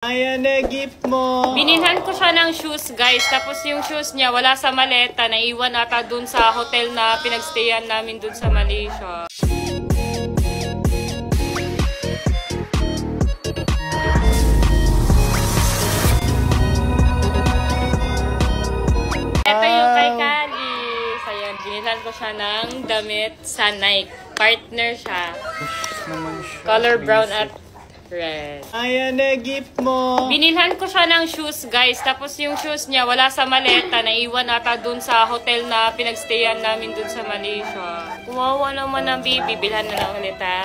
Ayan na, gift mo. Bininhan ko siya ng shoes, guys. Tapos yung shoes niya, wala sa maleta. Naiwan ata dun sa hotel na pinagstayan namin dun sa Malaysia. Ito yung kay Kalis. Ayan, binilhan ko siya ng damit sa Nike. Partner siya. Color brown at red. Ayan na, gift mo. Binilhan ko siya ng shoes, guys. Tapos yung shoes niya, wala sa maleta. Naiwan ata dun sa hotel na pinagstayan namin dun sa Malaysia. Kuwawa naman ang baby. Bilhan na lang ulit, ha?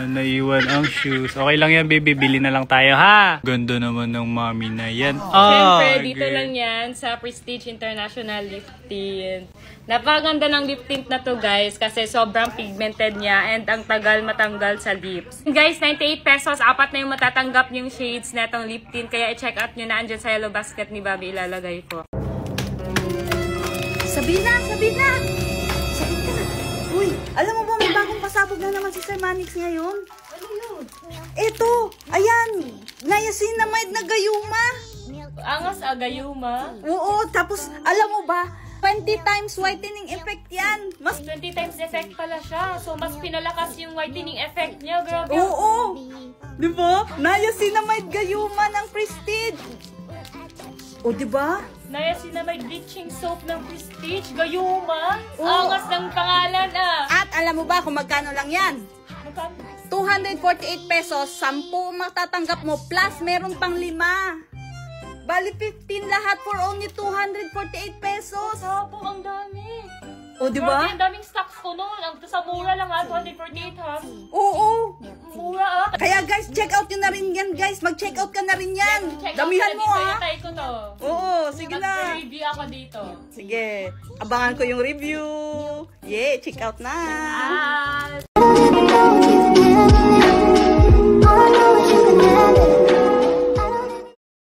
Naiwan ang shoes. Okay lang yan, baby. Bili na lang tayo, ha? Ganda naman ng mommy na yan. Siyempre, dito lang yan sa Prestige International Lip Tint. Napakaganda ng lip tint na to, guys, kasi sobrang pigmented niya and ang tagal matanggal sa lips. Guys, 98 pesos, apat na yung matatanggap yung shades na itong lip tint, kaya i-check out nyo na, andyan sa yellow basket ni Bobby, ilalagay ko. Sabina! Sabina! Sabina! Uy, alam mo ba may bagong pasabog na naman si Sir Manix ngayon? Ano yun? Eto! Ayan! Niacinamide na gayuma! Angas gayuma? Oo, tapos alam mo ba, 20 times whitening effect yan. Mas 20 times effect pala siya. So, mas pinalakas yung whitening effect niya. Grabe. oo! Di ba? Niacinamide gayuma ng Prestige. O, di ba? Niacinamide bleaching soap ng Prestige. Gayuma. Angas ng pangalan, ah. At alam mo ba kung magkano lang yan? Magkano? 248 pesos, 10 matatanggap mo, plus meron pang 5. Bali 15 lahat for only 248 pesos. Sabo, ang dami. O, di Grabe, ba? ang daming stocks ko noon. Ang sa mura lang, ha? 248, ha? Oo. Mura, ah. Kaya guys, check out nyo na rin yan, guys. Mag-check out ka na rin yan. Check out Damihan na mo, dito, ha? Itay ko to. Oo, sige na. Mag-review ako dito. Sige, abangan ko yung review. Yeah, check out na. Ah,